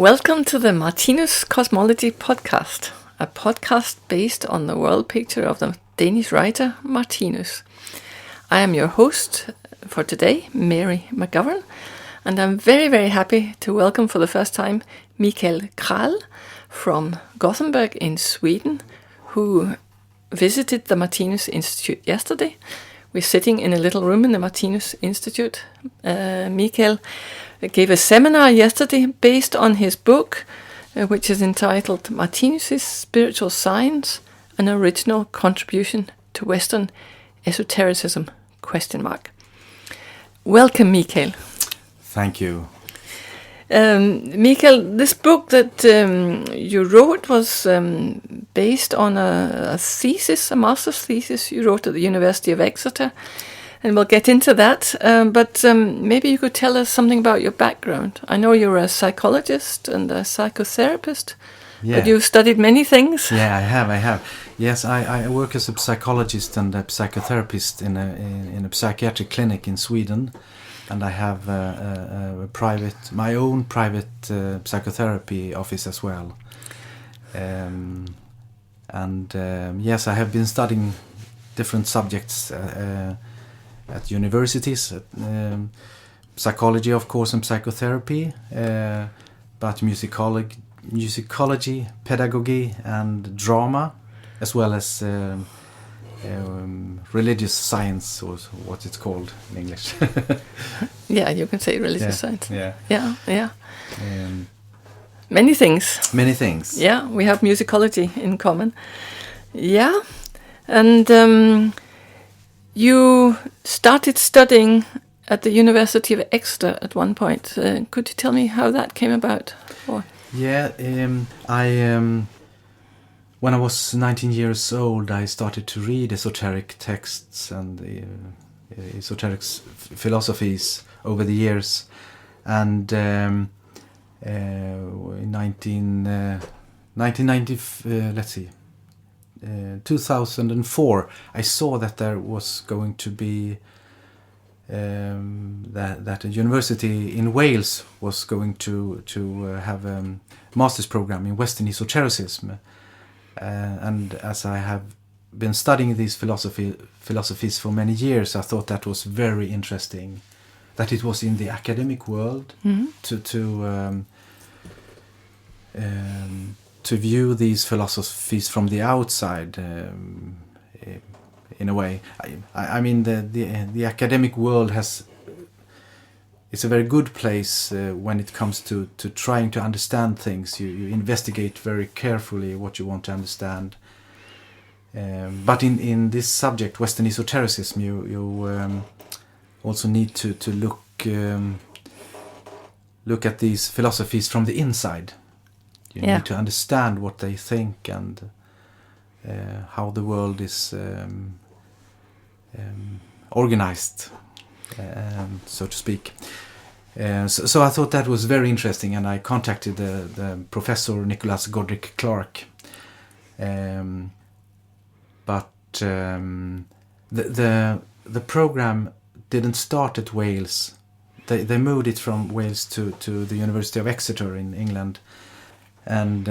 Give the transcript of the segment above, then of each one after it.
Welcome to the Martinus Cosmology podcast, a podcast based on the world picture of the Danish writer Martinus. I am your host for today, Mary McGovern, and I'm very, very happy to welcome for the first time Mikael Krall from Gothenburg in Sweden, who visited the Martinus Institute yesterday. We're sitting in a little room in the Martinus Institute. Mikael gave a seminar yesterday based on his book, which is entitled Martinus Spiritual Science, an original contribution to Western Esotericism, ? Welcome, Mikael. Thank you. Mikael, this book that you wrote was based on a thesis, a master's thesis you wrote at the University of Exeter, and we'll get into that. But maybe you could tell us something about your background. I know you're a psychologist and a psychotherapist, but you've studied many things. Yeah, I have. Yes, I work as a psychologist and a psychotherapist in a psychiatric clinic in Sweden. And I have my own private psychotherapy office as well. Yes, I have been studying different subjects at universities, psychology, of course, and psychotherapy, but musicology, pedagogy, and drama, as well as religious science, or what it's called in English. Yeah, you can say religious science. Yeah. Many things. Yeah, we have musicology in common. Yeah, and you started studying at the University of Exeter at one point. Could you tell me how that came about? When I was 19 years old, I started to read esoteric texts and esoteric philosophies over the years. And in 2004, I saw that there was going to be that a university in Wales was going to have a master's program in Western Esotericism. And as I have been studying these philosophies for many years, I thought that was very interesting. That it was in the academic world to view these philosophies from the outside. In a way, I mean the academic world it's a very good place when it comes to trying to understand things. You investigate very carefully what you want to understand. But in this subject, Western Esotericism, you also need to look at these philosophies from the inside. You need to understand what they think and how the world is organized, so to speak. So I thought that was very interesting, and I contacted the professor Nicholas Godric Clark. But the program didn't start at Wales. They moved it from Wales to the University of Exeter in England, and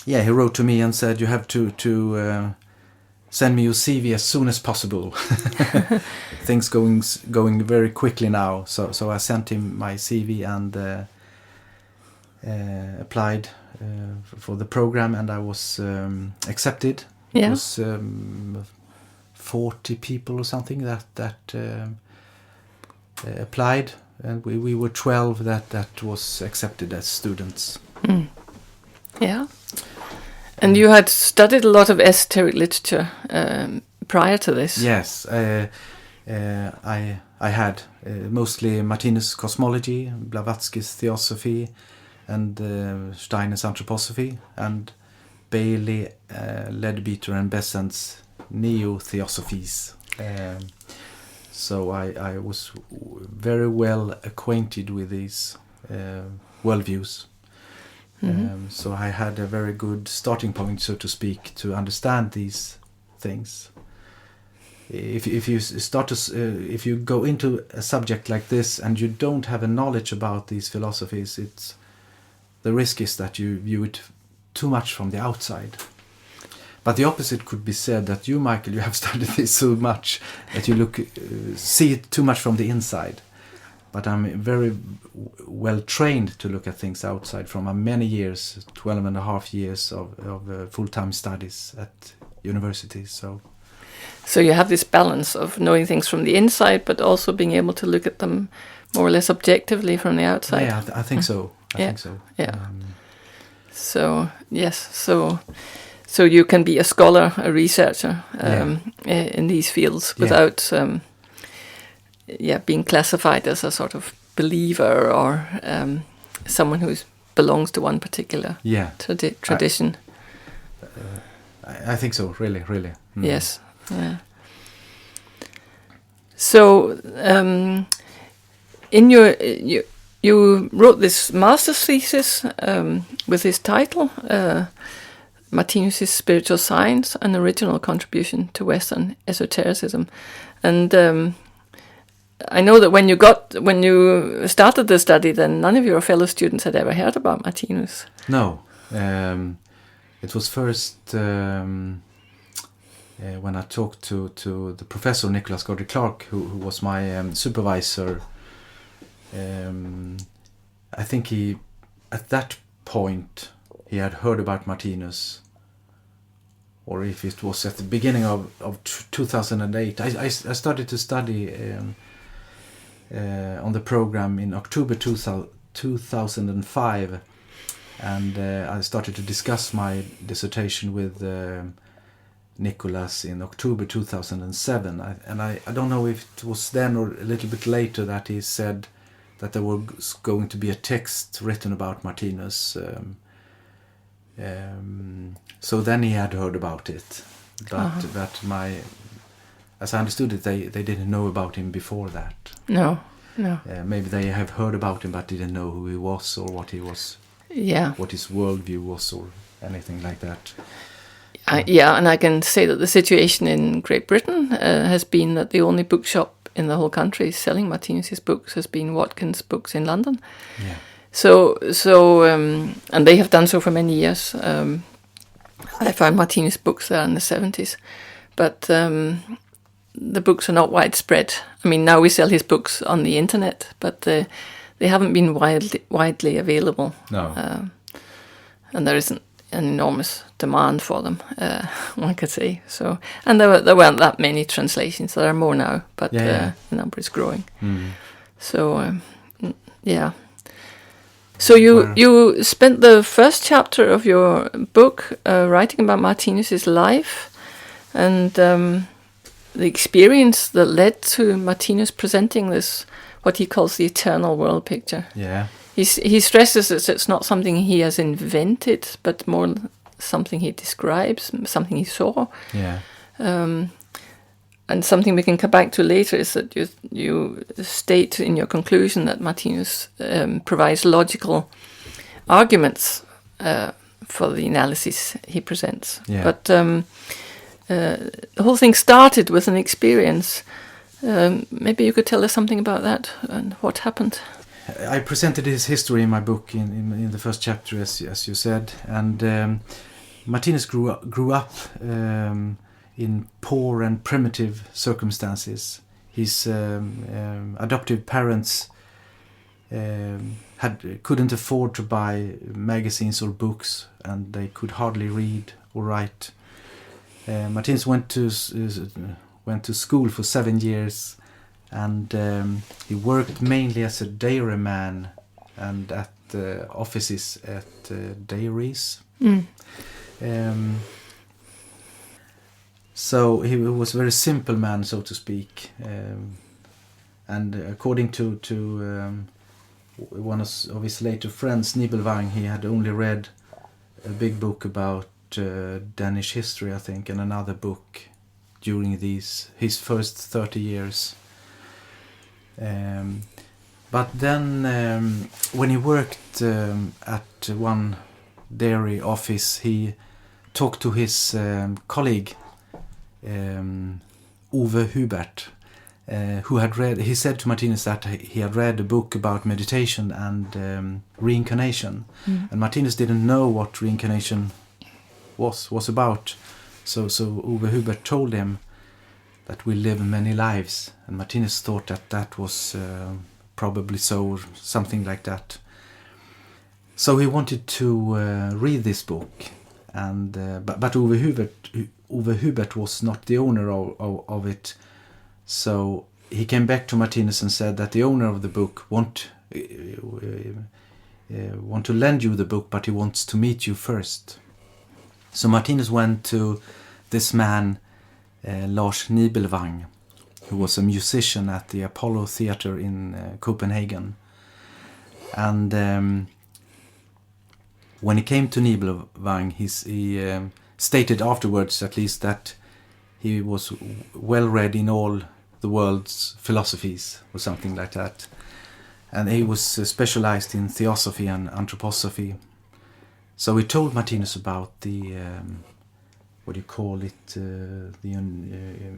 he wrote to me and said, "You have to send me your CV as soon as possible." Things going very quickly now. So I sent him my CV and applied for the program, and I was accepted. Yeah. It was 40 people or something that applied, and we were 12 that was accepted as students. Mm. Yeah. And you had studied a lot of esoteric literature prior to this. Yes, I had mostly Martinus cosmology, Blavatsky's theosophy, and Steiner's anthroposophy, and Bailey, Leadbeater, and Besant's neo-theosophies. So I was very well acquainted with these worldviews. Mm-hmm. So I had a very good starting point, so to speak, to understand these things. if you start to if you go into a subject like this and you don't have a knowledge about these philosophies, the risk is that you view it too much from the outside. But the opposite could be said, that you, Mikael, you have studied this so much that you see it too much from the inside. But I'm very well trained to look at things outside from many years, 12 and a half years of full-time studies at university. So you have this balance of knowing things from the inside, but also being able to look at them more or less objectively from the outside. Yeah, I think so. I think so. Yeah. So yes, so you can be a scholar, a researcher in these fields without being classified as a sort of believer or someone who belongs to one particular tradition. I think so. Really. Mm. Yes. Yeah. So, in you wrote this master's thesis with this title, Martinus' Spiritual Science, an original contribution to Western Esotericism, and I know that when you started the study, then none of your fellow students had ever heard about Martinus. No, it was first when I talked to the professor Nicholas Clark, who was my supervisor. I think at that point he had heard about Martinus, or if it was at the beginning of 2008. I started to study on the program in October 2005, and I started to discuss my dissertation with Nicholas in October 2007. I don't know if it was then or a little bit later that he said that there was going to be a text written about Martinus. So then he had heard about it, but as I understood it, they didn't know about him before that. No. Maybe they have heard about him but didn't know who he was or what he was. Yeah. What his worldview was or anything like that. And I can say that the situation in Great Britain has been that the only bookshop in the whole country selling Martinus' books has been Watkins Books in London. Yeah. So and they have done so for many years. I found Martinus books there in the 70s, but the books are not widespread. I mean, now we sell his books on the internet, but they haven't been widely available. No. And there isn't an enormous demand for them, one could say. So, and there weren't that many translations. There are more now, but the number is growing. Mm. So, So you spent the first chapter of your book writing about Martinus' life and the experience that led to Martinus presenting this, what he calls the eternal world picture. Yeah. He stresses that it's not something he has invented, but more something he describes, something he saw. Yeah. And something we can come back to later is that you state in your conclusion that Martinus provides logical arguments for the analysis he presents. Yeah. But the whole thing started with an experience. Maybe you could tell us something about that and what happened. I presented his history in my book in the first chapter, as you said, and Martinus grew up in poor and primitive circumstances. His adoptive parents couldn't afford to buy magazines or books, and they could hardly read or write. Martinus went to school for 7 years, and he worked mainly as a dairyman and at offices at dairies. Mm. So he was a very simple man, so to speak. And according to one of his later friends, Nibelwang, he had only read a big book about Danish history, I think, and another book during his first 30 years. But then when he worked at one dairy office, he talked to his colleague Ove Hubert, who had read. He said to Martinus that he had read a book about meditation and reincarnation, and Martinus didn't know what reincarnation was about. So Ove Hubert told him that we live many lives, and Martinus thought that was probably so, or something like that. So he wanted to read this book, and but Ove Hubert was not the owner of it. So he came back to Martinus and said that the owner of the book want to lend you the book, but he wants to meet you first. So Martinus went to this man, Lars Nibelwang, who was a musician at the Apollo Theater in Copenhagen. And when he came to Nibelwang, he stated afterwards, at least, that he was well read in all the world's philosophies, or something like that. And he was specialized in theosophy and anthroposophy. So he told Martinus about the, the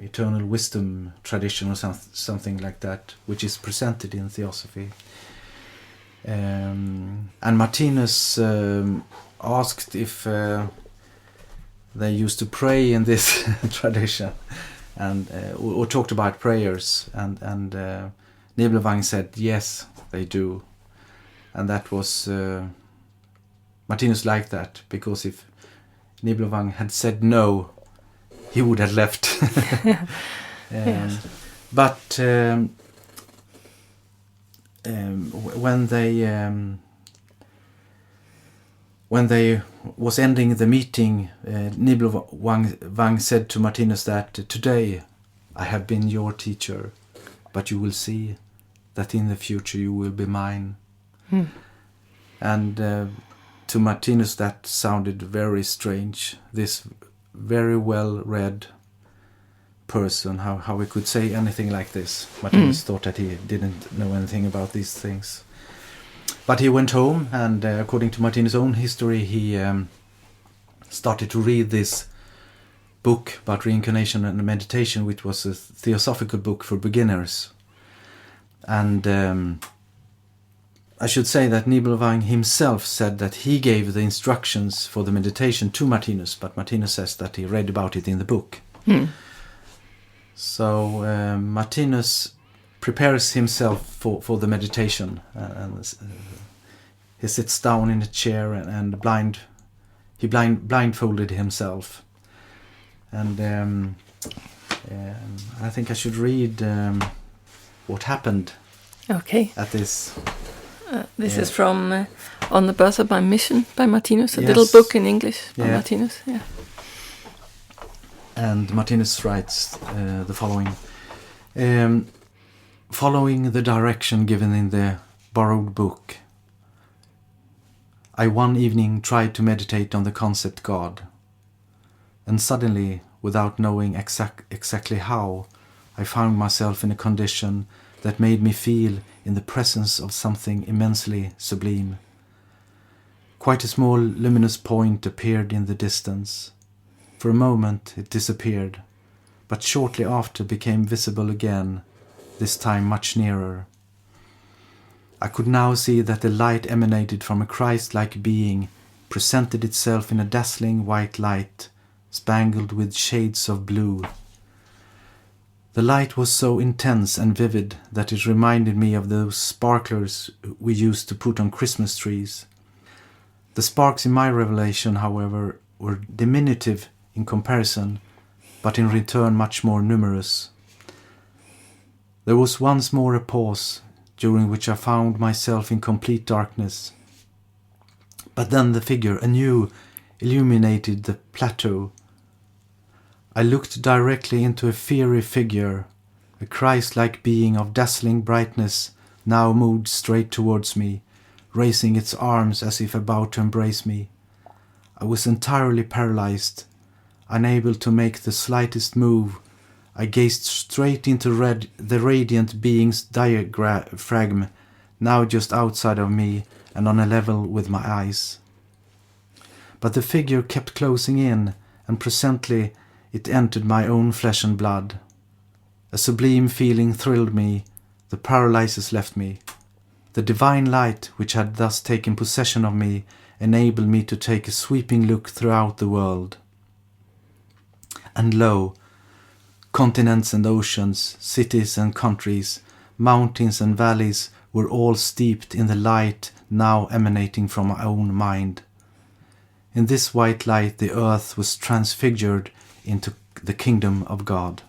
eternal wisdom tradition, or something like that, which is presented in theosophy. And Martinus asked if they used to pray in this tradition, and or talked about prayers, and Nibelwang said yes, they do, and that was Martinus liked that, because if Nibelwang had said no, he would have left. Yes. But when they was ending the meeting, Nibelwang said to Martinus that today I have been your teacher, but you will see that in the future you will be mine. And to Martinus that sounded very strange. This very well read person, how he could say anything like this. Martinus thought that he didn't know anything about these things. But he went home, and according to Martinus' own history, he started to read this book about reincarnation and meditation, which was a theosophical book for beginners. And I should say that Nibelwang himself said that he gave the instructions for the meditation to Martinus, but Martinus says that he read about it in the book. So Martinus prepares himself for the meditation, and he sits down in a chair and blindfolded himself. And I think I should read what happened. Okay. At this. This is from On the Birth of My Mission by Martinus, a Yes. little book in English by Yeah. Martinus. Yeah. And Martinus writes the following. Following the direction given in the borrowed book, I one evening tried to meditate on the concept God. And suddenly, without knowing exactly how, I found myself in a condition that made me feel in the presence of something immensely sublime. Quite a small luminous point appeared in the distance. For a moment it disappeared, but shortly after became visible again, this time much nearer. I could now see that the light emanated from a Christ-like being, presented itself in a dazzling white light, spangled with shades of blue. The light was so intense and vivid that it reminded me of those sparklers we used to put on Christmas trees. The sparks in my revelation, however, were diminutive in comparison, but in return much more numerous. There was once more a pause, during which I found myself in complete darkness. But then the figure anew illuminated the plateau. I looked directly into a fiery figure. A Christ-like being of dazzling brightness now moved straight towards me, raising its arms as if about to embrace me. I was entirely paralyzed, unable to make the slightest move. I gazed straight into the radiant being's diaphragm, now just outside of me and on a level with my eyes. But the figure kept closing in, and presently it entered my own flesh and blood. A sublime feeling thrilled me, the paralysis left me. The divine light which had thus taken possession of me enabled me to take a sweeping look throughout the world. And lo, continents and oceans, cities and countries, mountains and valleys were all steeped in the light now emanating from my own mind. In this white light the earth was transfigured into the kingdom of God.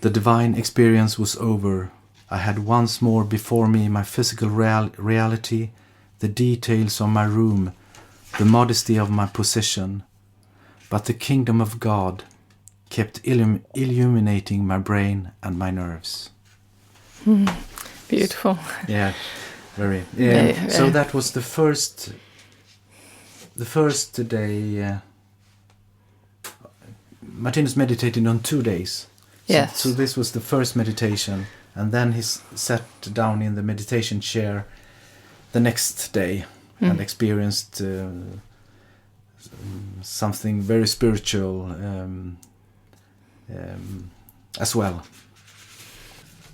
The divine experience was over. I had once more before me my physical reality, the details of my room, the modesty of my position. But the kingdom of God kept illuminating my brain and my nerves. Beautiful. Yeah, very. Yeah. So that was the first day. Martinus meditated on 2 days. Yes. So this was the first meditation, and then he sat down in the meditation chair the next day and experienced something very spiritual as well.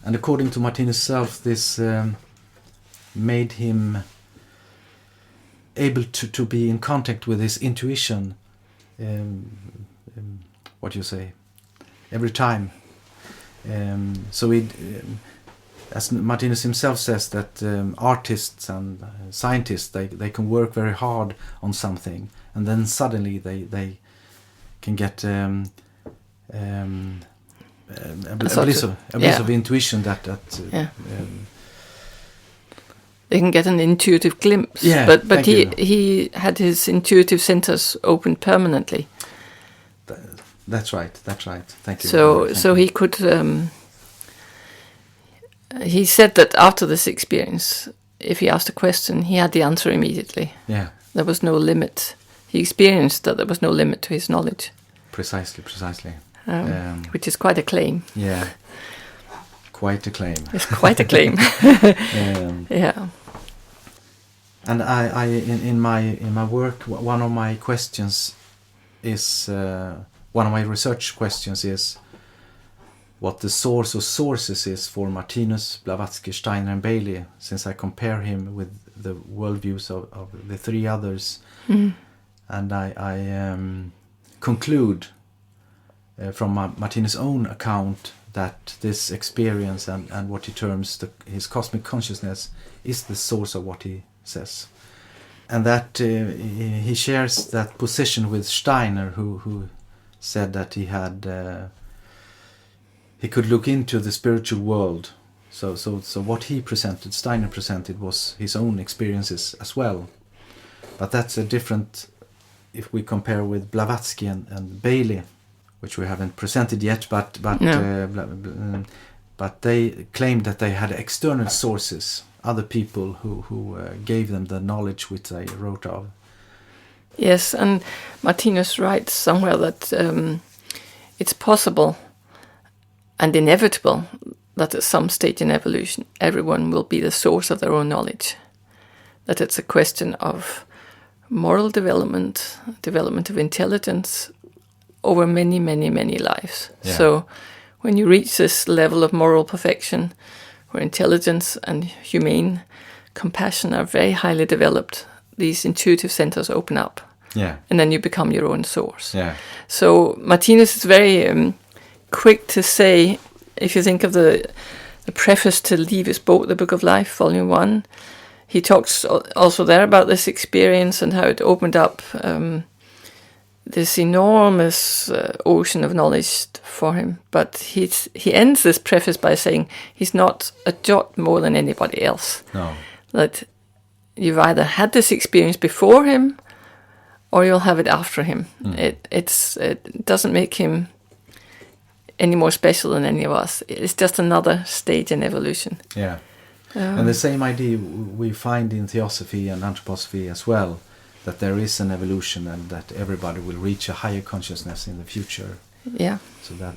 And according to Martinus himself, this made him able to be in contact with his intuition. What you say? Every time. So he, as Martinus himself says, that artists and scientists they can work very hard on something, and then suddenly they can get a bliss of intuition that they can get an intuitive glimpse. Yeah, but he had his intuitive centers open permanently. That's right. Thank you. So he could. He said that after this experience, if he asked a question, he had the answer immediately. Yeah. There was no limit. He experienced that there was no limit to his knowledge. Precisely. Which is quite a claim. Yeah. Quite a claim. It's quite a claim. Yeah. And I in my work, one of my questions is. One of my research questions is what the source of sources is for Martinus, Blavatsky, Steiner and Bailey, since I compare him with the worldviews of the three others. And I conclude from Martinus' own account that this experience and what he terms his cosmic consciousness is the source of what he says. And that he shares that position with Steiner, who said that he had he could look into the spiritual world. So what he presented, Steiner presented, was his own experiences as well. But that's a different, if we compare with Blavatsky and Bailey, which we haven't presented yet, but they claimed that they had external sources, other people who gave them the knowledge which they wrote of. Yes, and Martinus writes somewhere that it's possible and inevitable that at some stage in evolution everyone will be the source of their own knowledge. That it's a question of moral development of intelligence over many, many, many lives. Yeah. So when you reach this level of moral perfection, where intelligence and humane compassion are very highly developed, these intuitive centers open up. Yeah. And then you become your own source. Yeah. So Martinus is very quick to say, if you think of the preface to Liv is Bog, the Book of Life, Volume 1, he talks also there about this experience and how it opened up this enormous ocean of knowledge for him. But he ends this preface by saying he's not a jot more than anybody else. No. That you've either had this experience before him or you'll have it after him. It doesn't make him any more special than any of us. It's just another stage in evolution. Yeah. And the same idea we find in theosophy and anthroposophy as well, that there is an evolution and that everybody will reach a higher consciousness in the future. Yeah. So that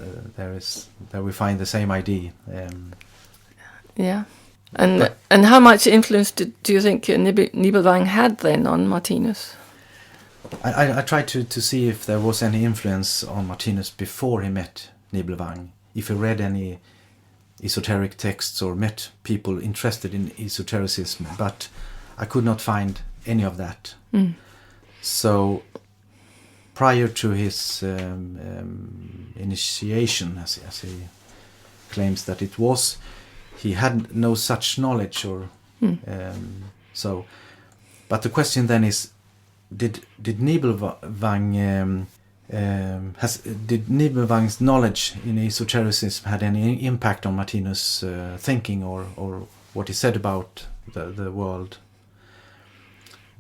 there we find the same idea. Yeah. And how much influence do you think Nibelwang had then on Martinus? I tried to see if there was any influence on Martinus before he met Nibelwang. if he read any esoteric texts or met people interested in esotericism, but I could not find any of that. So prior to his initiation, as he claims that it was, he had no such knowledge, or so. But the question then is, did Nibelung's knowledge in esotericism had any impact on Martinus' thinking or what he said about the world?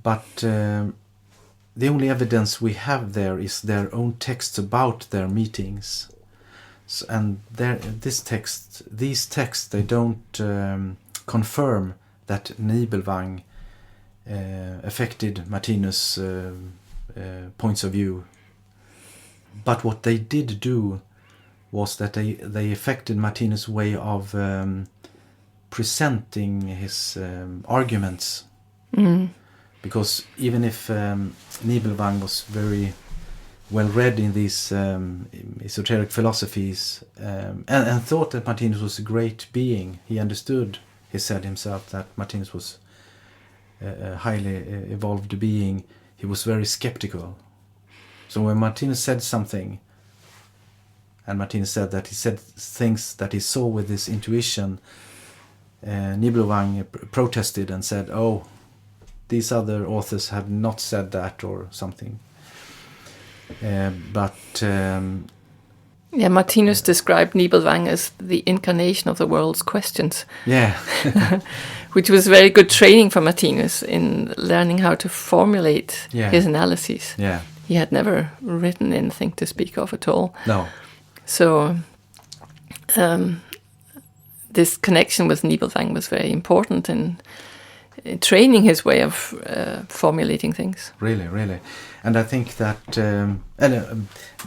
But the only evidence we have there is their own texts about their meetings. So, and these texts, they don't confirm that Nibelung affected Martinus' points of view. But what they did do was that they affected Martinus' way of presenting his arguments. Because even if Nibelung was very well read in these esoteric philosophies and thought that Martinus was a great being, he understood, he said himself, that Martinus was a highly evolved being. He was very skeptical. So when Martinus said something, and Martinus said that he said things that he saw with his intuition, Nibelung protested and said, "Oh, these other authors have not said that," or something. Martinus described Nibelung as the incarnation of the world's questions. Yeah. Which was very good training for Martinus in learning how to formulate his analyses. Yeah. He had never written anything to speak of at all. No. So this connection with Nibelung was very important in training his way of formulating things. Really, really. And I think that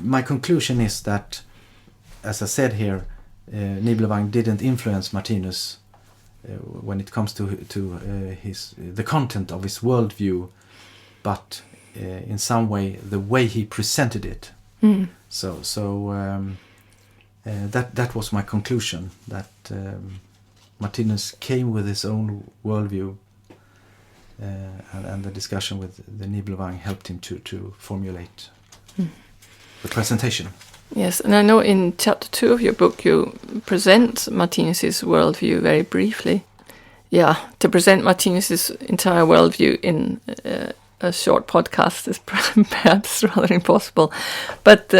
my conclusion is that, as I said here, Nibelung didn't influence Martinus when it comes to the content of his worldview, but in some way the way he presented it. So that was my conclusion, that Martinus came with his own worldview, and the discussion with the Nibelung helped him to formulate the presentation. Yes, and I know in chapter 2 of your book you present Martinus's worldview very briefly. Yeah, to present Martinus's entire worldview in a short podcast is perhaps rather impossible. But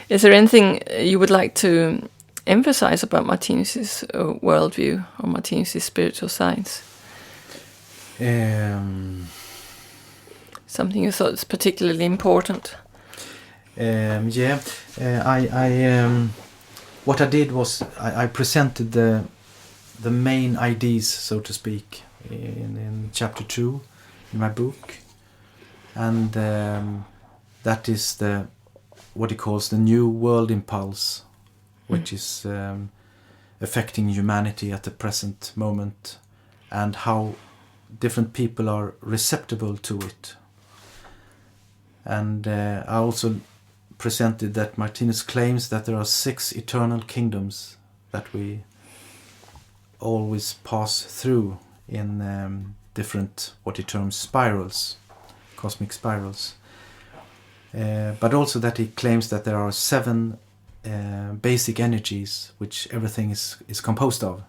is there anything you would like to emphasize about Martinus's worldview or Martinus's spiritual science? Something you thought is particularly important? What I did was I presented the main ideas, so to speak, in chapter 2 in my book, and that is what he calls the new world impulse, which is affecting humanity at the present moment, and how different people are receptive to it. And I also presented that Martinus claims that there are 6 eternal kingdoms that we always pass through in different, what he terms, spirals, cosmic spirals. But also that he claims that there are 7 basic energies which everything is composed of.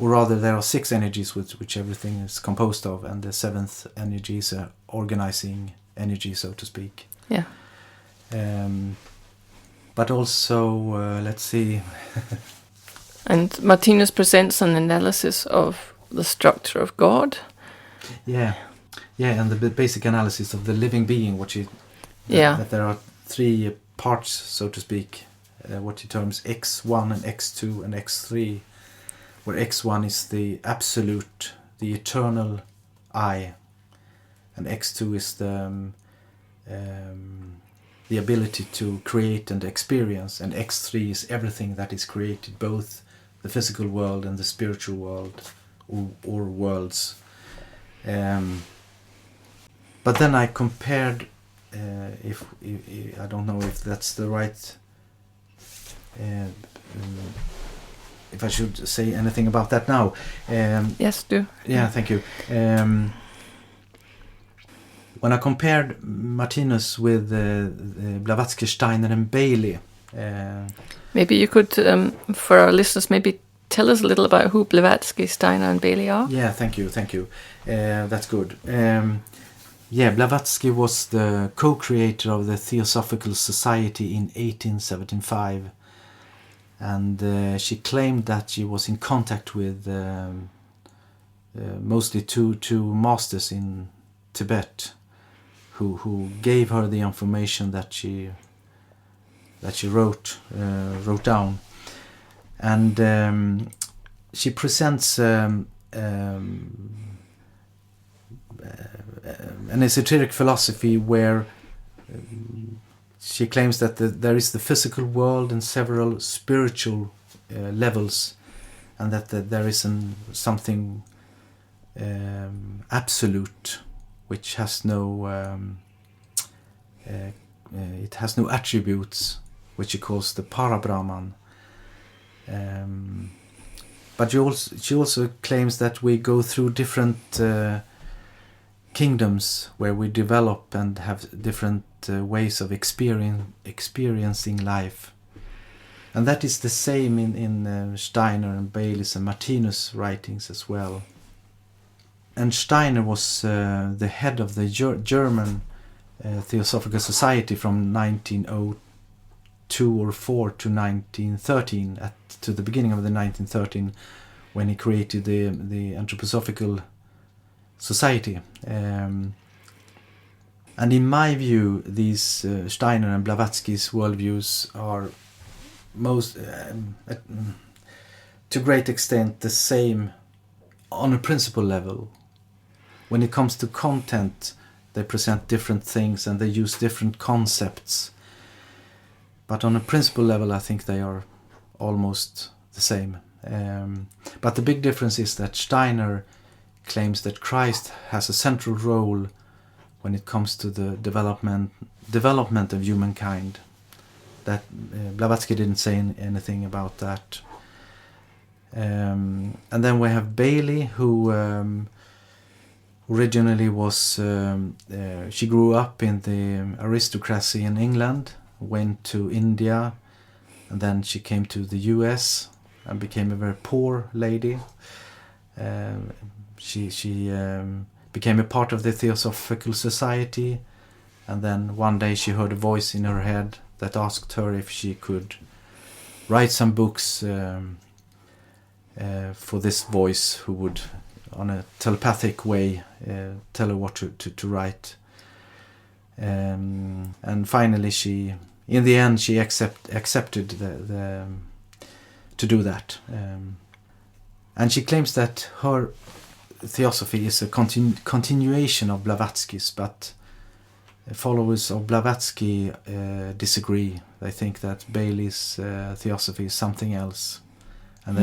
Or rather, there are 6 energies which everything is composed of, and the 7th energy is an organizing energy, so to speak. Yeah. But also, let's see. And Martinus presents an analysis of the structure of God. Yeah, and the basic analysis of the living being, that there are 3 parts, so to speak, what he terms X1 and X2 and X3, where X1 is the absolute, the eternal I, and X2 is the ability to create and experience, and X3 is everything that is created, both the physical world and the spiritual world, or worlds. But then I compared, if I don't know if that's the right if I should say anything about that now. Yes, do. Yeah, thank you. When I compared Martinus with Blavatsky, Steiner and Bailey. Maybe you could, for our listeners, maybe tell us a little about who Blavatsky, Steiner and Bailey are. Yeah, thank you. That's good. Blavatsky was the co-creator of the Theosophical Society in 1875. And she claimed that she was in contact with mostly two masters in Tibet, who gave her the information that she wrote down, and she presents an esoteric philosophy where she claims that there is the physical world and several spiritual levels, and that there is something absolute which has no it has no attributes, which she calls the Parabrahman. But she also claims that we go through different kingdoms where we develop and have different ways of experiencing life. And that is the same in Steiner and Bailey's and Martinus' writings as well. And Steiner was the head of the German Theosophical Society from 1902 or 4 to 1913, to the beginning of the 1913, when he created the Anthroposophical Society. And in my view, these Steiner and Blavatsky's worldviews are most, to a great extent, the same on a principle level. When it comes to content, they present different things and they use different concepts. But on a principle level, I think they are almost the same. But the big difference is that Steiner claims that Christ has a central role when it comes to the development of humankind. That Blavatsky didn't say anything about that. And then we have Bailey, who originally was she grew up in the aristocracy in England, went to India, and then she came to the US and became a very poor lady. She became a part of the Theosophical Society, and then one day she heard a voice in her head that asked her if she could write some books for this voice, who would, on a telepathic way, tell her what to write. And finally, in the end, she accepted to do that. And she claims that her theosophy is a continuation of Blavatsky's, but followers of Blavatsky disagree. They think that Bailey's theosophy is something else, and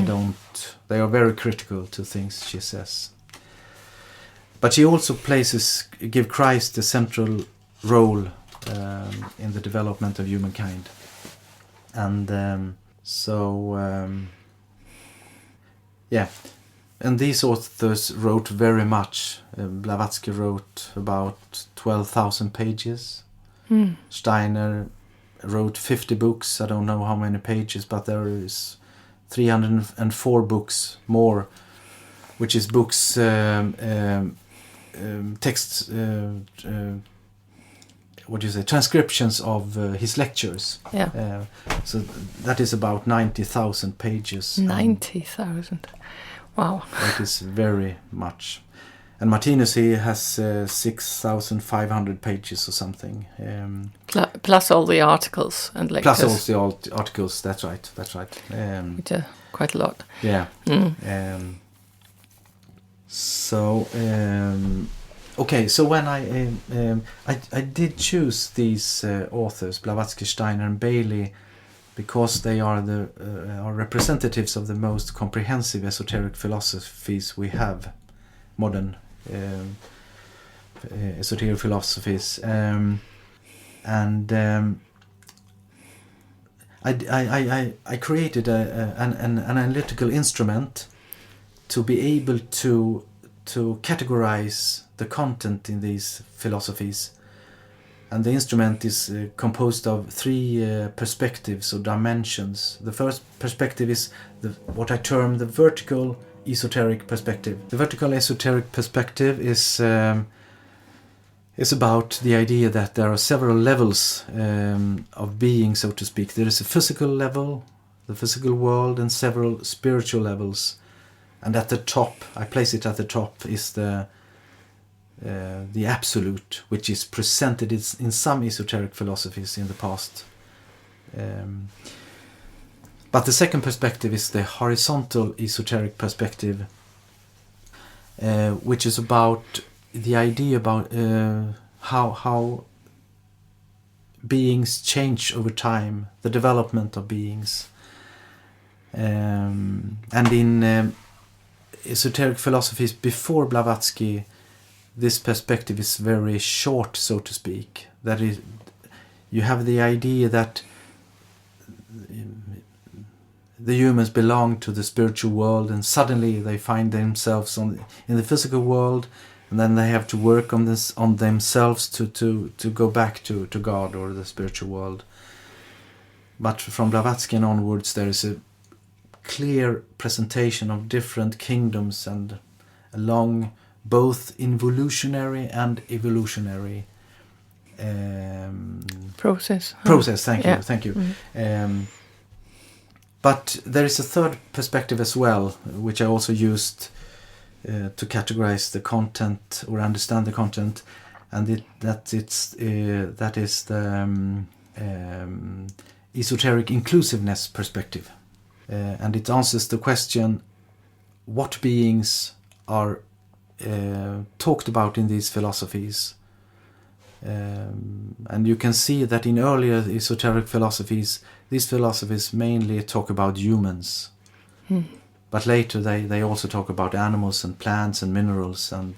they are very critical to things she says. But she also give Christ a central role in the development of humankind. And and these authors wrote very much. Blavatsky wrote about 12,000 pages. Steiner wrote 50 books. I don't know how many pages, but there is 304 books more, which is books, texts, transcriptions of his lectures. Yeah. So that is about 90,000 pages. 90,000. Wow. That is very much. And Martinus, he has 6,500 pages or something. Plus all the articles and lectures. Plus all the articles, that's right. Which are quite a lot. Yeah. Okay, so when I did choose these authors, Blavatsky, Steiner and Bailey, because they are are representatives of the most comprehensive esoteric philosophies we have, modern esoteric philosophies, and I created an analytical instrument to be able to categorize the content in these philosophies. And the instrument is composed of 3 perspectives or dimensions. The first perspective is what I term the vertical esoteric perspective. The vertical esoteric perspective is about the idea that there are several levels of being, so to speak. There is a physical level, the physical world, and several spiritual levels. And at the top, I place it at the top, is the absolute, which is presented in some esoteric philosophies in the past. But the second perspective is the horizontal esoteric perspective, which is about the idea about how beings change over time, the development of beings. And in esoteric philosophies before Blavatsky, this perspective is very short, so to speak. That is, you have the idea that the humans belong to the spiritual world, and suddenly they find themselves in the physical world, and then they have to work on themselves to go back to God or the spiritual world. But from Blavatsky and onwards, there is a clear presentation of different kingdoms and along both involutionary and evolutionary process. Thank you. But there is a third perspective as well, which I also used to categorize the content or understand the content, and that is the esoteric inclusiveness perspective, and it answers the question: what beings are talked about in these philosophies? And you can see that in earlier esoteric philosophies, these philosophies mainly talk about humans. But later they also talk about animals and plants and minerals, and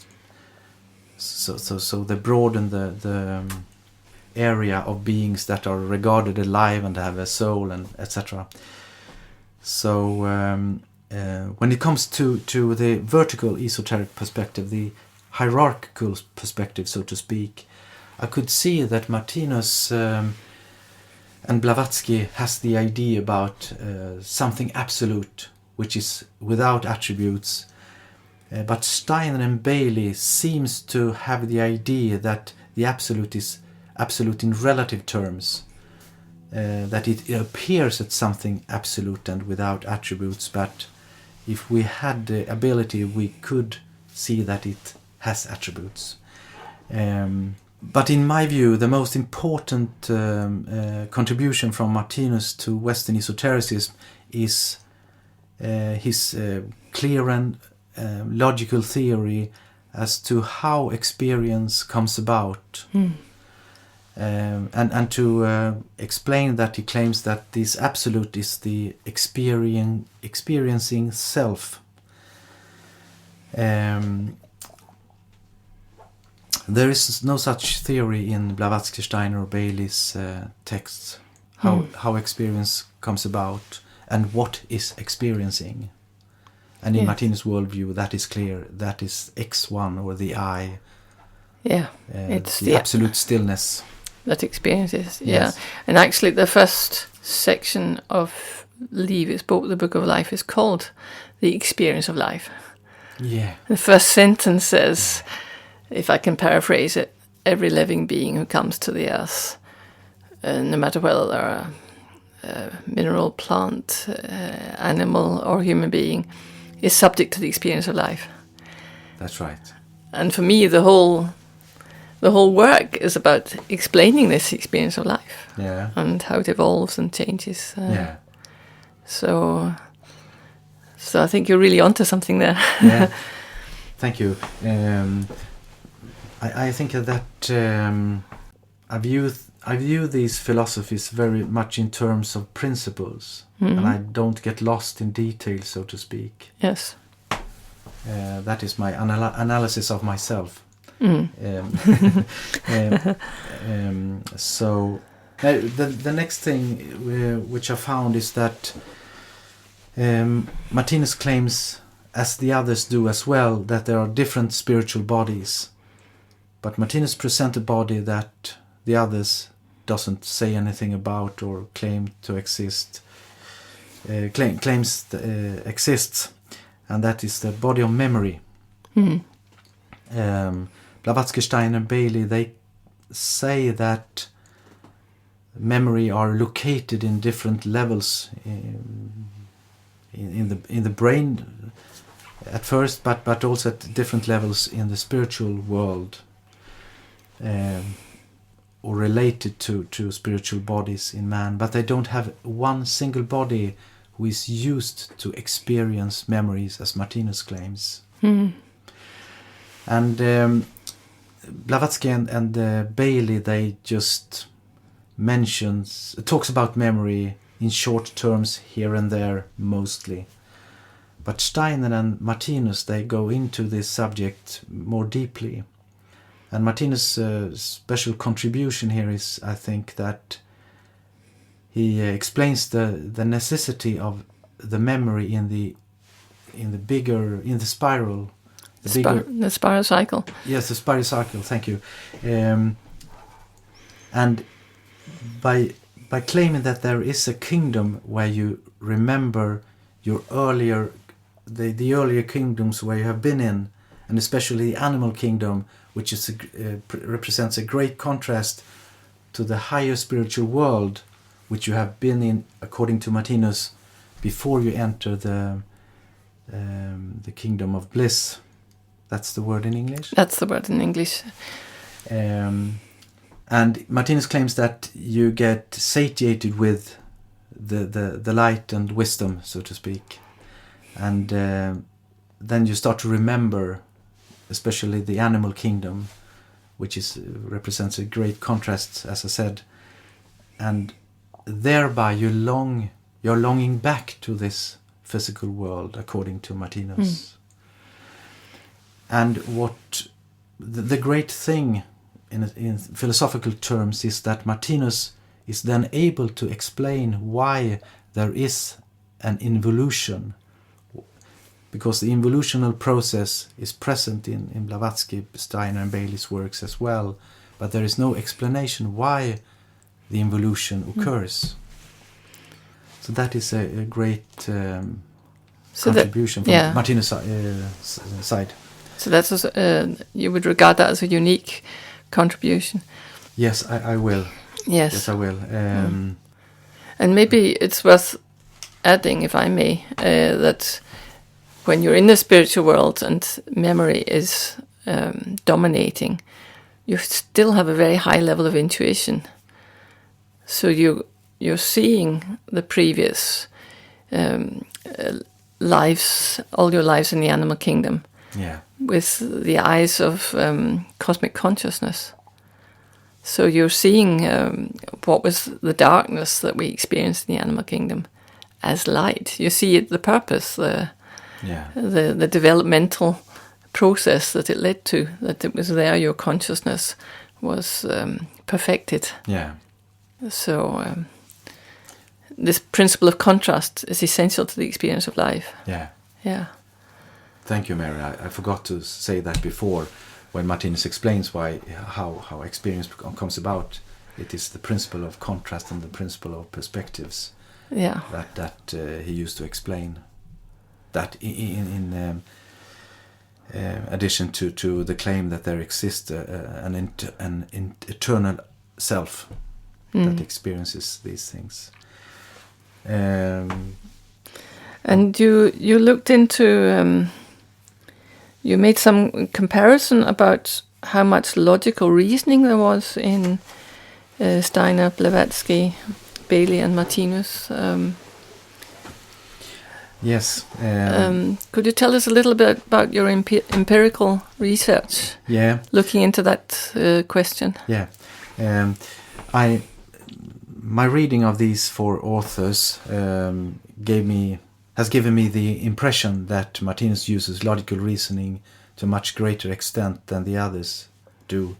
so they broaden the area of beings that are regarded alive and have a soul, and etc. So when it comes to the vertical esoteric perspective, the hierarchical perspective, so to speak, I could see that Martinus and Blavatsky has the idea about something absolute, which is without attributes. But Steiner and Bailey seems to have the idea that the absolute is absolute in relative terms, that it appears as something absolute and without attributes, but if we had the ability, we could see that it has attributes. But in my view, the most important contribution from Martinus to Western Esotericism is his clear and logical theory as to how experience comes about. And to explain that, he claims that this absolute is the experiencing self. There is no such theory in Blavatsky, Steiner or Bailey's texts, how experience comes about and what is experiencing. And in Martinus' worldview, that is clear. That is X1 or the I. It's the absolute stillness. That experiences, Yes. And actually the first section of Livets book, the Book of Life, is called The Experience of Life. Yeah. The first sentence says, if I can paraphrase it, every living being who comes to the earth, no matter whether they're a mineral, plant, animal or human being, is subject to the experience of life. That's right. And for me, the whole work is about explaining this experience of life, and how it evolves and changes. So I think you're really onto something there. Yeah, thank you. I think that I view these philosophies very much in terms of principles, and I don't get lost in detail, so to speak. Yes. That is my analysis of myself. So The next thing which I found is that Martinus claims, as the others do as well, that there are different spiritual bodies. But Martinus presents a body that the others doesn't say anything about or claim to exist. Claims exists, and that is the body of memory. Blavatsky, Steiner and Bailey, they say that memory are located in different levels in the brain at first, but also at different levels in the spiritual world, or related to spiritual bodies in man. But they don't have one single body who is used to experience memories, as Martinus claims. And Blavatsky and Bailey, they just talks about memory in short terms here and there mostly. But Steiner and Martinus, they go into this subject more deeply. And Martinus' special contribution here is, I think, that he explains the necessity of the memory in the spiral. The spiral cycle. Yes, the spiral cycle, thank you. And by claiming that there is a kingdom where you remember your the earlier kingdoms where you have been in, and especially the animal kingdom, which is represents a great contrast to the higher spiritual world which you have been in, according to Martinus, before you enter the kingdom of bliss. That's the word in English? That's the word in English. And Martinus claims that you get satiated with the light and wisdom, so to speak. And then you start to remember, especially the animal kingdom, which represents a great contrast, as I said. And thereby you're longing back to this physical world, according to Martinus. And what the great thing in philosophical terms is that Martinus is then able to explain why there is an involution, because the involutional process is present in Blavatsky, Steiner and Bailey's works as well, but there is no explanation why the involution occurs. So that is a great contribution from Martinus' side. So that's you would regard that as a unique contribution. Yes, I will. Yes, I will. And maybe it's worth adding, if I may, that when you're in the spiritual world and memory is dominating, you still have a very high level of intuition. So you're seeing the previous lives, all your lives in the animal kingdom. Yeah. With the eyes of cosmic consciousness. So you're seeing what was the darkness that we experienced in the animal kingdom as light. You see the purpose, the developmental process that it led to, that it was there your consciousness was perfected. Yeah. So this principle of contrast is essential to the experience of life. Yeah. Yeah. Thank you, Mary. I forgot to say that before, when Martinus explains how experience comes about. It is the principle of contrast and the principle of perspectives. Yeah. That he used to explain. That in addition to the claim that there exists an eternal self that experiences these things. And you looked into. You made some comparison about how much logical reasoning there was in Steiner, Blavatsky, Bailey and Martinus. Yes. Could you tell us a little bit about your empirical research? Yeah. Looking into that question. Yeah. My reading of these four authors has given me the impression that Martinus uses logical reasoning to a much greater extent than the others do.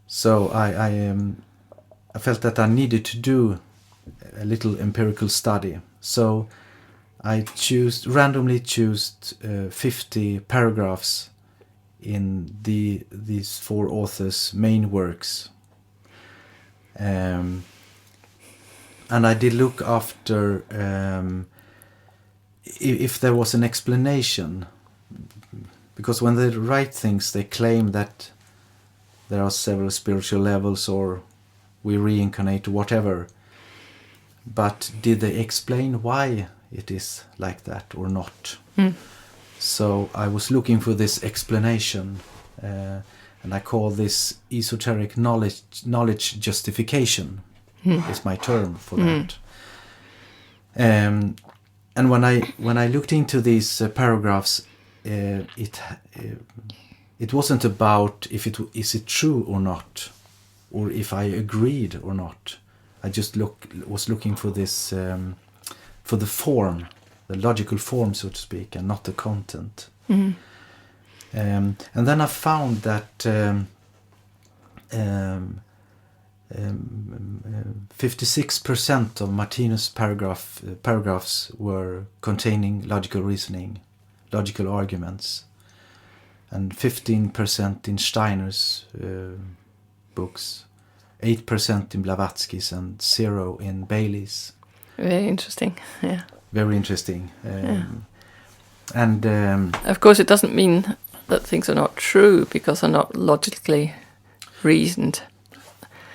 So I felt that I needed to do a little empirical study. So I randomly chose 50 paragraphs in these 4 authors' main works. And I did look after if there was an explanation, because when they write things, they claim that there are several spiritual levels, or we reincarnate, or whatever. But did they explain why it is like that or not? So I was looking for this explanation, and I call this esoteric knowledge justification. Is my term for that. And when I looked into these paragraphs, it wasn't about is it true or not, or if I agreed or not. I just was looking for this for the form, the logical form, so to speak, and not the content. And then I found that 56% of Martinus' paragraphs were containing logical reasoning, logical arguments, and 15% in Steiner's books, 8% in Blavatsky's, and 0 in Bailey's. Very interesting. Yeah. Very interesting. And of course, it doesn't mean that things are not true because they're not logically reasoned.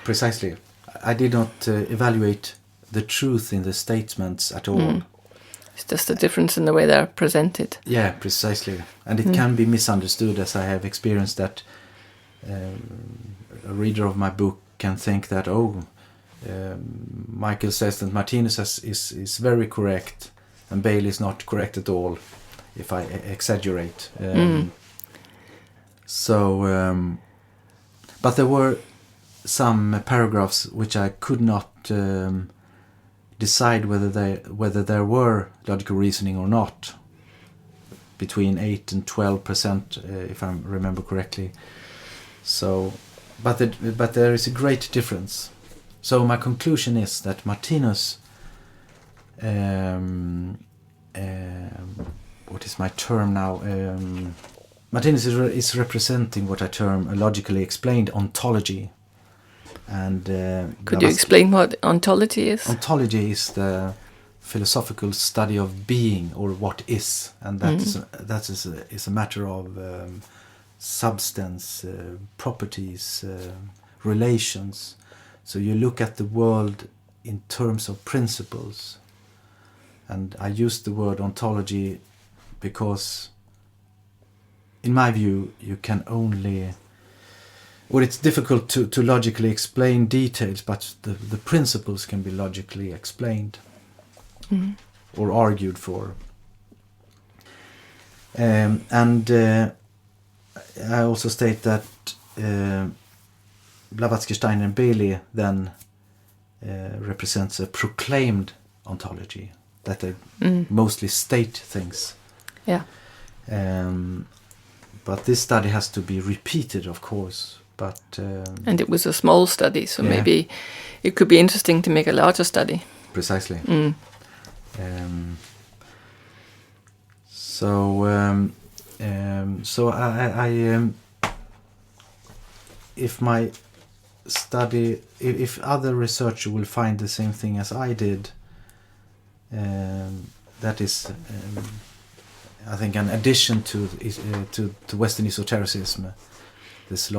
Precisely. I did not evaluate the truth in the statements at all. It's just a difference in the way they're presented. Yeah, precisely. And it can be misunderstood, as I have experienced that a reader of my book can think that, Mikael says that Martinus is very correct and Bailey is not correct at all, if I exaggerate. But there were some paragraphs which I could not decide whether there were logical reasoning or not, between 8 and 12%, if I remember correctly. So, but there is a great difference. So my conclusion is that Martinus, what is my term now? Martinus is representing what I term a logically explained ontology. And could you explain what ontology is? Ontology is the philosophical study of being, or what is, and that is a matter of substance, properties, relations. So you look at the world in terms of principles. And I use the word ontology because, in my view, you can only... Well, it's difficult to logically explain details, but the principles can be logically explained or argued for. And I also state that Blavatsky, Steiner and Bailey then represents a proclaimed ontology, that they mostly state things. Yeah. But this study has to be repeated, of course. But and it was a small study, so maybe it could be interesting to make a larger study. Precisely. So I if my study, if other researchers will find the same thing as I did, that is, I think, an addition to Western Esotericism. This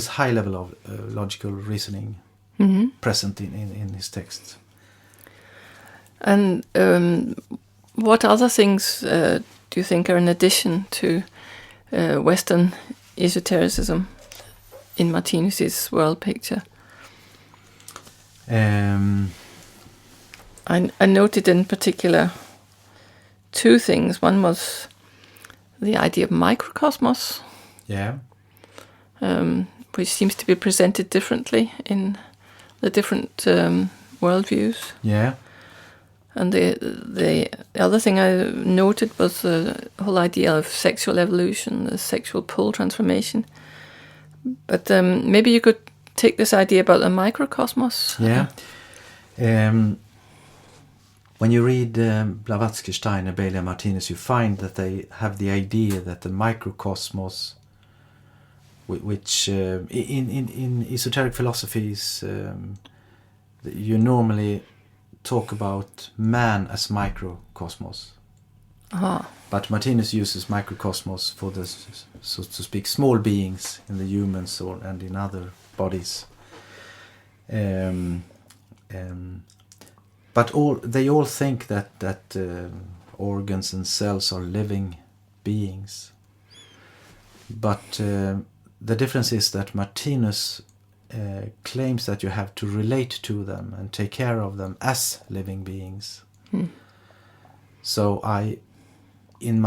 high level of logical reasoning present in his texts. And what other things do you think are in addition to Western esotericism in Martinus's world picture? I noted in particular 2 things. One was the idea of microcosmos. Yeah. Which seems to be presented differently in the different worldviews. Yeah. And the other thing I noted was the whole idea of sexual evolution, the sexual pole transformation. But maybe you could take this idea about the microcosmos. Yeah. When you read Blavatsky, Steiner, Bailey and Martinus, you find that they have the idea that the microcosmos, which in esoteric philosophies, you normally talk about man as microcosmos. But Martinus uses microcosmos for the, so to speak, small beings in the humans and in other bodies. But they all think that organs and cells are living beings. But the difference is that Martinus claims that you have to relate to them and take care of them as living beings. So in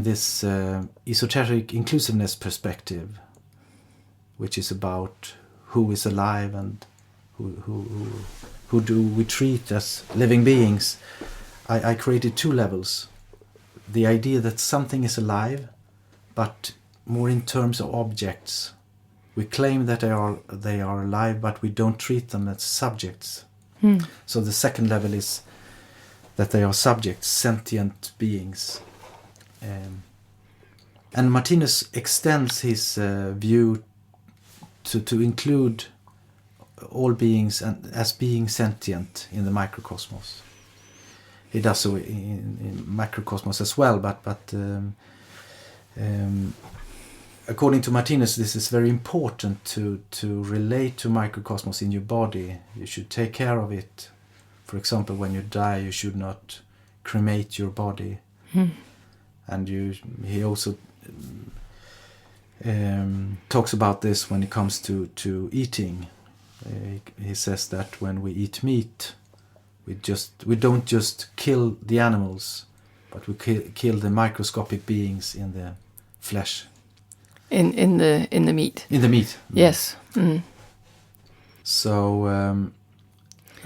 this esoteric inclusiveness perspective, which is about who is alive and who do we treat as living beings, I created two levels. The idea that something is alive, but more in terms of objects. We claim that they are alive, but we don't treat them as subjects. So the second level is that they are subjects, sentient beings. And Martinus extends his view to include all beings and as being sentient in the microcosmos. He does so in microcosmos as well, but according to Martinus, this is very important to relate to microcosmos in your body. You should take care of it. For example, when you die, you should not cremate your body. And he also talks about this when it comes to eating. He says that when we eat meat, we don't just kill the animals, but we kill the microscopic beings in the flesh. In the meat. In the meat. Yes. So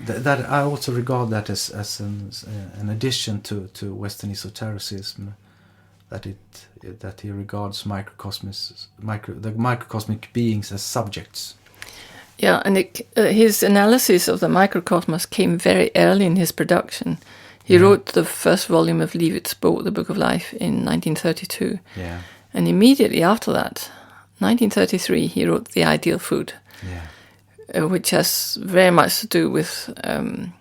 that I also regard that as an addition to Western Esotericism, that he regards the microcosmic beings as subjects. Yeah, and his analysis of the microcosmos came very early in his production. He wrote the first volume of Livets Bog, The Book of Life, in 1932. Yeah. And immediately after that, 1933, he wrote The Ideal Food, which has very much to do with the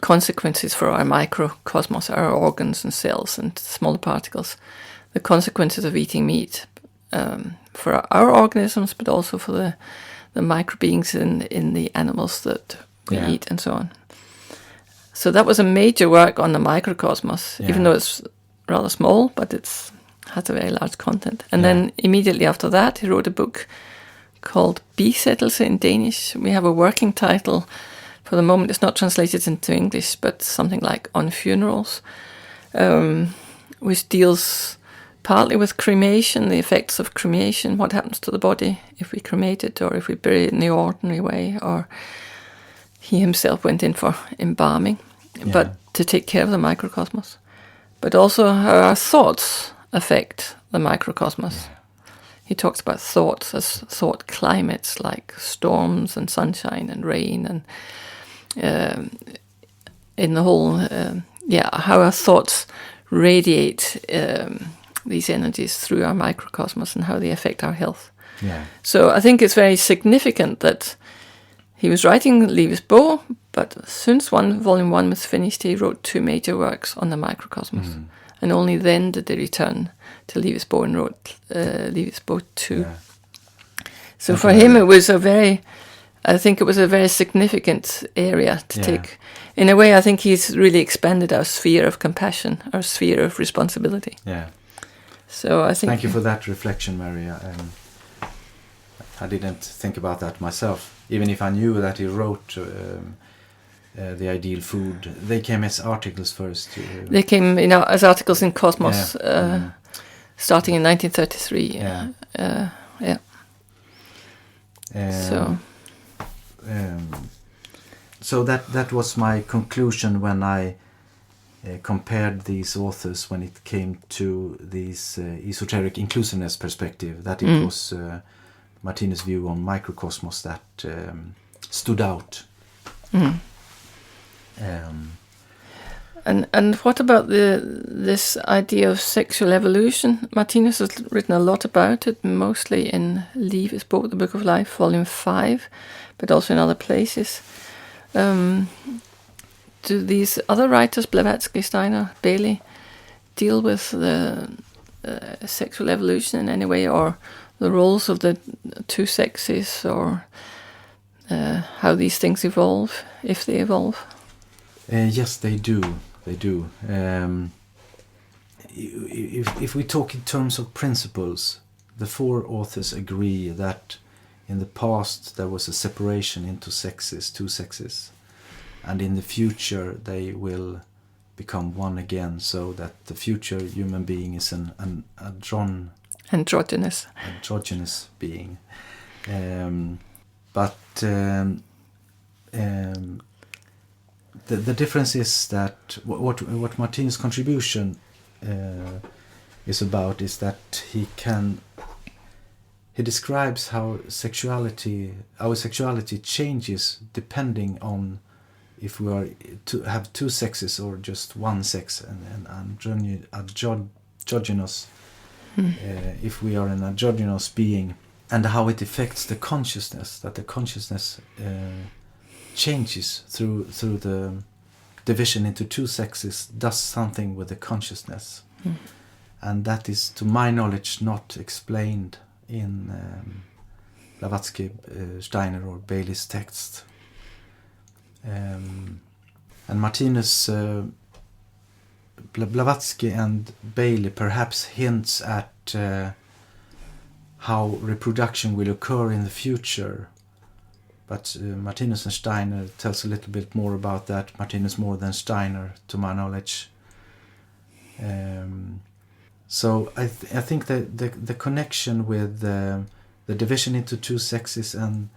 consequences for our microcosmos, our organs and cells and smaller particles, the consequences of eating meat for our organisms, but also for the microbeings in the animals that we eat and so on. So that was a major work on the microcosmos, even though it's rather small, but it's has a very large content. And then immediately after that, he wrote a book called Bisættelse in Danish. We have a working title. For the moment, it's not translated into English, but something like On Funerals, which deals partly with cremation, the effects of cremation, what happens to the body if we cremate it or if we bury it in the ordinary way, or he himself went in for embalming, but to take care of the microcosmos. But also how our thoughts affect the microcosmos. He talks about thoughts as thought climates, like storms and sunshine and rain, and in the whole, how our thoughts radiate these energies through our microcosmos and how they affect our health. Yeah. So I think it's very significant that he was writing Livets Bog, but since volume 1 was finished, he wrote 2 major works on the microcosmos. And only then did they return to Livets Bog and wrote Livets Bog 2. Yeah. So for him, it was a very significant area to take. In a way, I think he's really expanded our sphere of compassion, our sphere of responsibility. Yeah. So I think. Thank you for that reflection, Mary. I didn't think about that myself, even if I knew that he wrote The Ideal Food. They came as articles first. They came, as articles in Cosmos, starting in 1933. So that was my conclusion when I compared these authors when it came to this esoteric inclusiveness perspective, that it was Martinus' view on microcosmos that stood out. And what about this idea of sexual evolution? Martinus has written a lot about it, mostly in Leave His Book, The Book of Life, Volume 5, but also in other places. Do these other writers, Blavatsky, Steiner, Bailey, deal with the sexual evolution in any way, or the roles of the two sexes, or how these things evolve, if they evolve? Yes, they do. They do. If we talk in terms of principles, the four authors agree that in the past there was a separation into sexes, two sexes, and in the future they will become one again, so that the future human being is an androgynous being. But the difference is that what Martinus' contribution is about is that he describes how our sexuality changes depending on if we are to have two sexes or just one sex, and androgynous, if we are an androgynous being, and how it affects the consciousness, that the consciousness changes through the division into two sexes, does something with the consciousness. And that is, to my knowledge, not explained in Blavatsky, Steiner or Bailey's text. And Martinus, Blavatsky and Bailey perhaps hints at how reproduction will occur in the future. But Martinus and Steiner tells a little bit more about that. Martinus more than Steiner, to my knowledge. So I think that the connection with the division into two sexes and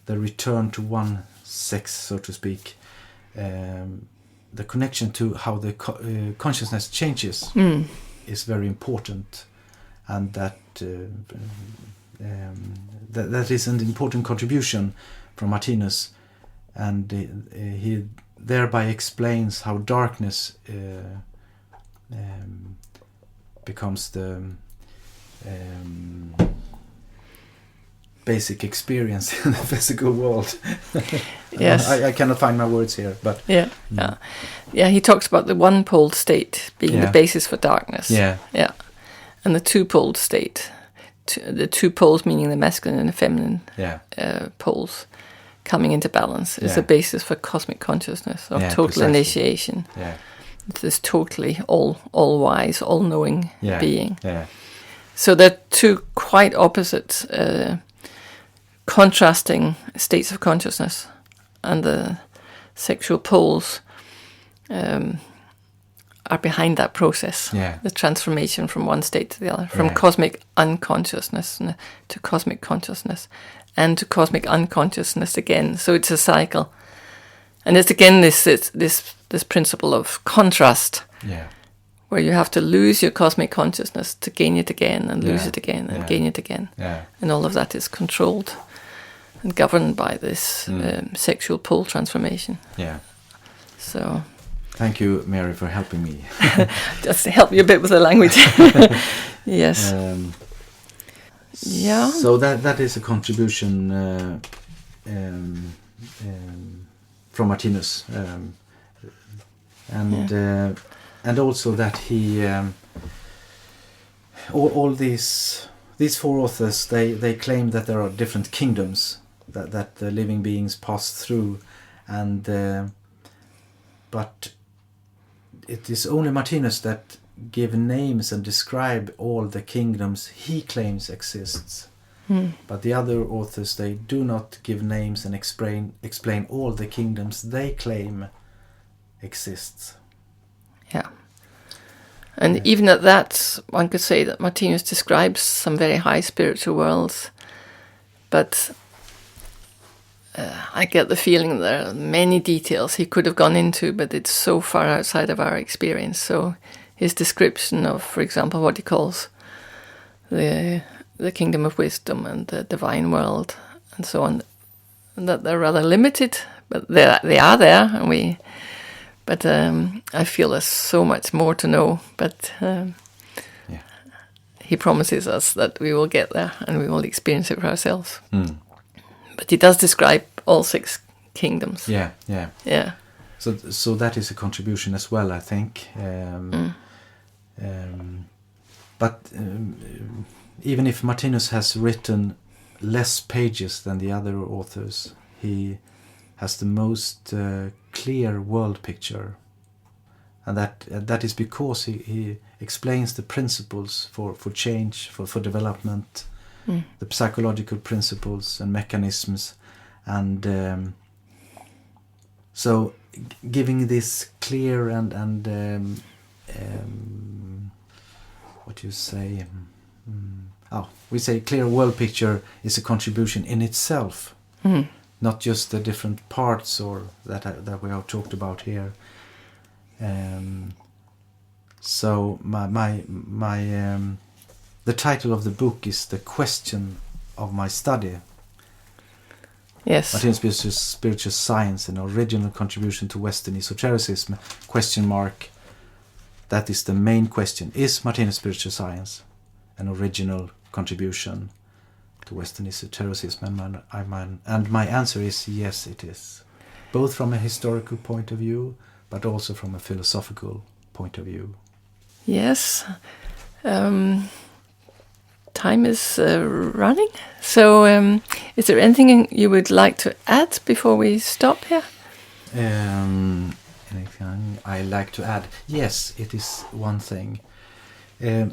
the return to one sex, so to speak, the connection to how the consciousness changes is very important, and that is an important contribution from Martinus, and he thereby explains how darkness becomes the basic experience in the physical world. Yes, I cannot find my words here, but yeah. He talks about the one-poled state being the basis for darkness. And the two-poled state, the two poles meaning the masculine and the feminine poles coming into balance, is the basis for cosmic consciousness, of total initiation. This totally all-wise, all-knowing being. So they're two quite opposite, contrasting states of consciousness, and the sexual poles are behind that process. The transformation from one state to the other, from cosmic unconsciousness to cosmic consciousness, and to cosmic unconsciousness again. So it's a cycle, and it's again this principle of contrast, where you have to lose your cosmic consciousness to gain it again, and lose it again, and gain it again, and all of that is controlled and governed by this sexual pole transformation. So thank you, Mary, for helping me. Just to help you a bit with the language. Yes. So that is a contribution from Martinus, and also that he all these four authors, they claim that there are different kingdoms that the living beings pass through, and but it is only Martinus that give names and describe all the kingdoms he claims exists. But the other authors, they do not give names and explain all the kingdoms they claim exists. And even at that, one could say that Martinus describes some very high spiritual worlds, but I get the feeling there are many details he could have gone into, but it's so far outside of our experience. So his description of, for example, what he calls the the kingdom of wisdom and the divine world and so on, and that they're rather limited, but they are there, and but I feel there's so much more to know, but he promises us that we will get there and we will experience it for ourselves. But he does describe all 6 kingdoms. Yeah. So that is a contribution as well, I think. But even if Martinus has written less pages than the other authors, he has the most clear world picture, and that is because he explains the principles for change, for development, the psychological principles and mechanisms, and so giving this clear and what you say, we say clear world picture is a contribution in itself, not just the different parts or that we have talked about here. So the title of the book is The Question of My Study. Yes. Martinus Spiritual Science, an original contribution to Western Esotericism, ? That is the main question. Is Martinus Spiritual Science an original contribution to Western Esotericism? And my answer is yes, it is. Both from a historical point of view, but also from a philosophical point of view. Yes. Time is running. So is there anything you would like to add before we stop here? Anything I like to add? Yes, it is one thing.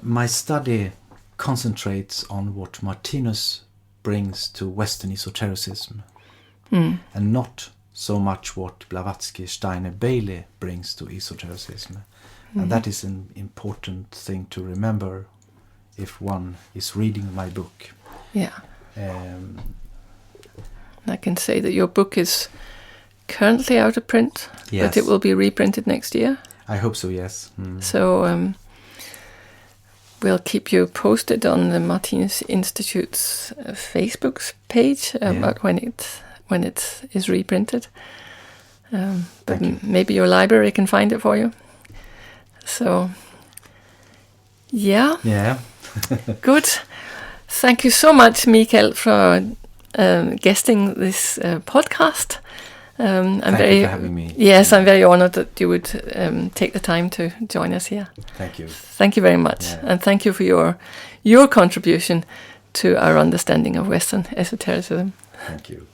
My study concentrates on what Martinus brings to Western Esotericism, and not so much what Blavatsky, Steiner, Bailey brings to esotericism. And that is an important thing to remember if one is reading my book. Yeah. I can say that your book is currently out of print, yes, but it will be reprinted next year. I hope so, yes. So we'll keep you posted on the Martinus Institute's Facebook page about when it is reprinted. But maybe your library can find it for you. So, yeah. Good. Thank you so much, Mikael, for guesting this podcast. Thank you for having me. Yes, I'm very honored that you would take the time to join us here. Thank you. Thank you very much. Yeah. And thank you for your contribution to our understanding of Western esotericism. Thank you.